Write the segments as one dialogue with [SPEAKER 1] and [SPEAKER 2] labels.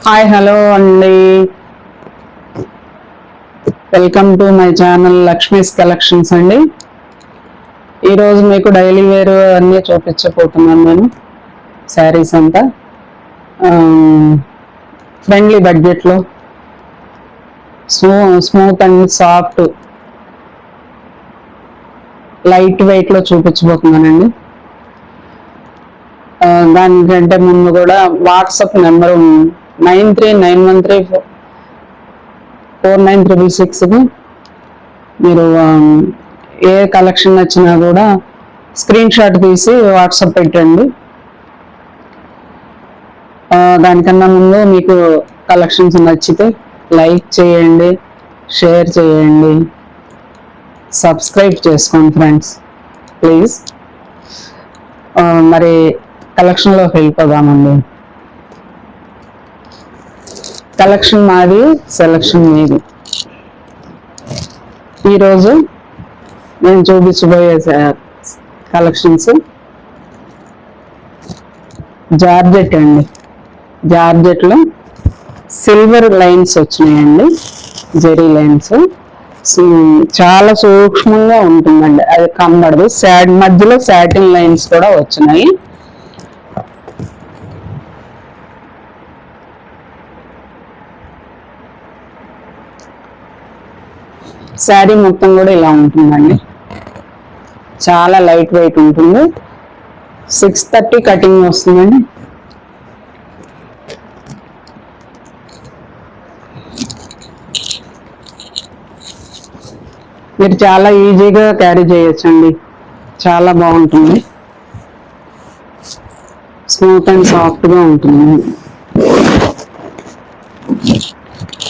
[SPEAKER 1] Hi hello అండి, welcome to my channel Lakshmi's collections అండి. ఈరోజు మీకు డైలీ వేర్ అన్నీ చూపించబోతున్నాను. నేను శారీస్ అంతా ఫ్రెండ్లీ బడ్జెట్లో స్మూత్ అండ్ సాఫ్ట్ లైట్ వెయిట్లో చూపించబోతున్నానండి. దానికంటే ముందు కూడా వాట్సాప్ నెంబర్ 9391349366కి మీరు ఏ కలెక్షన్ నచ్చినా కూడా స్క్రీన్ షాట్ తీసి వాట్సాప్ పెట్టండి. దానికన్నా ముందు మీకు కలెక్షన్స్ నచ్చితే లైక్ చేయండి, షేర్ చేయండి, సబ్స్క్రైబ్ చేసుకోండి ఫ్రెండ్స్ ప్లీజ్. మరి కలెక్షన్లోకి వెళ్ళిపోదామండి. కలెక్షన్ మాది, సెలెక్షన్ మీది. ఈరోజు నేను చూపించబోయే కలెక్షన్స్ జార్జెట్ అండి. జార్జెట్లో సిల్వర్ లైన్స్ వచ్చినాయండి, జెరీ లైన్స్. చాలా సూక్ష్మంగా ఉంటుందండి, అది కనబడదు. మధ్యలో సాటిన్ లైన్స్ కూడా వచ్చినాయి. శారీ మొత్తం కూడా ఇలా ఉంటుందండి, చాలా లైట్ వెయిట్ ఉంటుంది. 630 కటింగ్ వస్తుందండి. మీరు చాలా ఈజీగా క్యారీ చేయొచ్చండి, చాలా బాగుంటుంది. స్మూత్ అండ్ సాఫ్ట్గా ఉంటుంది.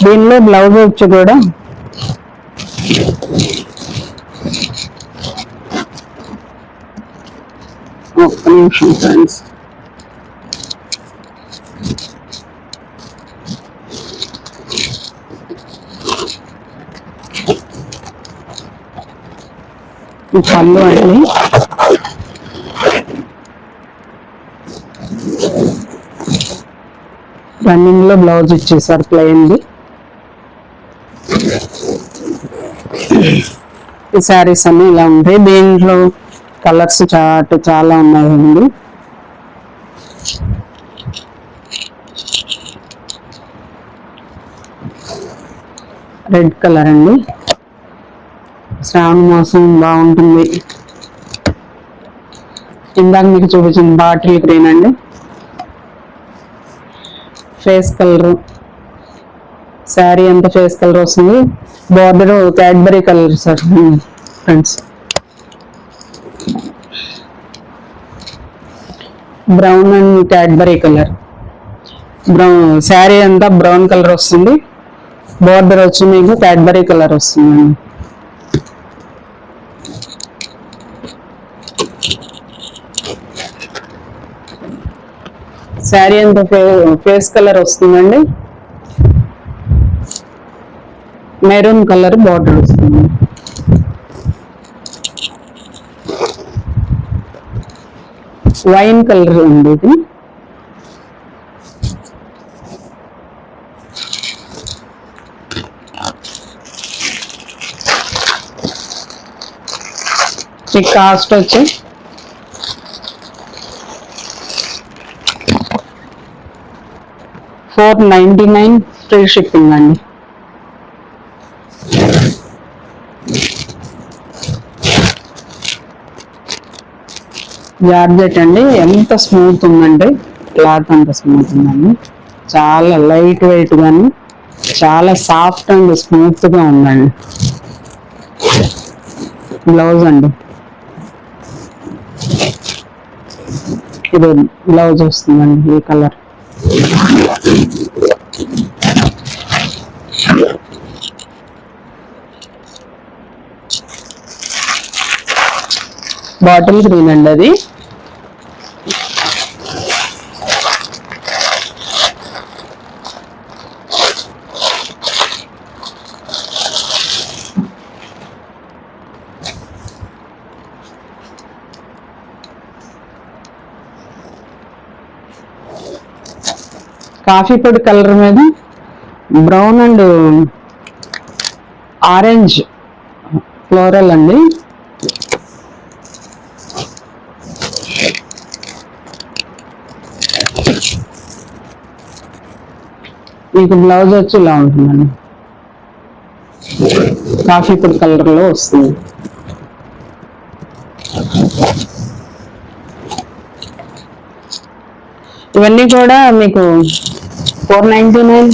[SPEAKER 1] దీనిలో బ్లౌజ్ వచ్చి కూడా ఒక్క నిమిషం ఫ్రెండ్స్. పళ్ళు అండి, రన్నింగ్ లో బ్లౌజ్ ఇచ్చేసారు ప్లెయిన్ది. ఈ శారీస్ అన్ని ఇలా ఉంటాయి. దీంట్లో కలర్స్ చాలా ఉన్నాయండి. రెడ్ కలర్ అండి, శ్రావణ మాసం బాగుంటుంది. ఇందాక మీకు చూపించిన బాటిల్ గ్రీన్ అండి, ఫేస్ కలర్. శారీ అంతా ఫేస్ కలర్ వస్తుంది. Border Cadbury colour sir friends. Brown and Cadbury colour. Sari అంతా బ్రౌన్ కలర్ వస్తుంది. బార్డర్ వచ్చి మీకు క్యాడ్బరీ కలర్ వస్తుంది. శారీ అంతా ఫేస్ కలర్ వస్తుందండి. మెరూన్ కలర్ బార్డర్ వస్తుంది. వైన్ కలర్ ఉంది ఇది. ఈ కాస్ట్ వచ్చి $499 ఫ్రీ షిప్పింగ్ అండి. జార్జెట్ అండి, ఎంత స్మూత్ ఉందంటే క్లాత్ అంత స్మూత్ ఉందండి. చాలా లైట్ వెయిట్ గాను చాలా సాఫ్ట్ అండ్ స్మూత్ గా ఉందండి. బ్లౌజ్ అండి, ఇది బ్లౌజ్ వస్తుందండి. ఈ కలర్ బాటిల్ గ్రీన్ అండి. అది కాఫీ పొడి కలర్ మీద బ్రౌన్ అండ్ ఆరెంజ్ ఫ్లోరల్ అండి. మీకు బ్లౌజ్ వచ్చి ఇలా ఉంటుందండి, కాఫీ పొడి కలర్లో వస్తుంది. ఇవన్నీ కూడా మీకు 499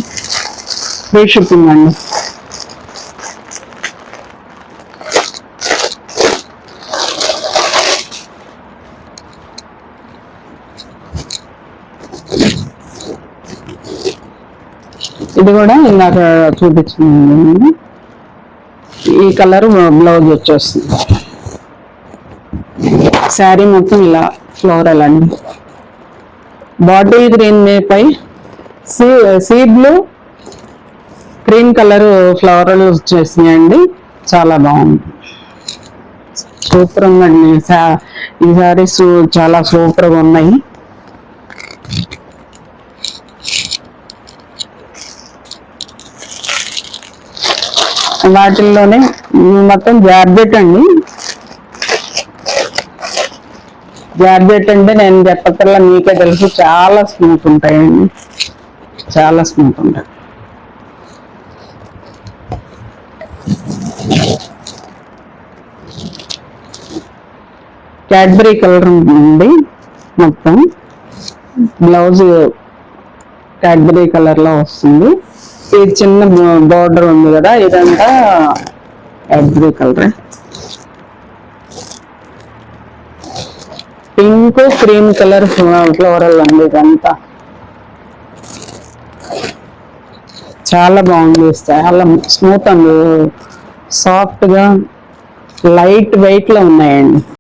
[SPEAKER 1] ఫ్రీ షిప్పింగ్ అండి. ఇది కూడా ఇందాక చూపించింది, ఈ కలర్ బ్లౌజ్ వచ్చేస్తుంది. శారీ మొత్తం ఇలా ఫ్లోరల్ అండి. బాటిల్ గ్రీన్ పై sea blue green colour floral వచ్చేసినాయండి. చాలా బాగుంది, సూపర్ ఉందండి. ఈ శారీస్ చాలా సూపర్గా ఉన్నాయి. వాటిల్లోనే మొత్తం జార్జెట్ అండి. జార్జెట్ అంటే నేను చెప్పక్కర్లా, మీకే తెలుసు, చాలా స్మూత్ ఉంటాయండి, చాలా స్మూత్ ఉంటాయి. క్యాడ్బరీ కలర్ ఉంటుంది మొత్తం. బ్లౌజ్ క్యాడ్బరీ కలర్లో వస్తుంది. ఈ చిన్న బోర్డర్ ఉంది కదా, ఇదంతా Cadbury colour. Pink cream colour floral అండి. ఇదంతా చాలా బాగుంది, చాలా స్మూత్ అండ్ సాఫ్ట్ గా లైట్ వెయిట్ లో ఉన్నాయండి.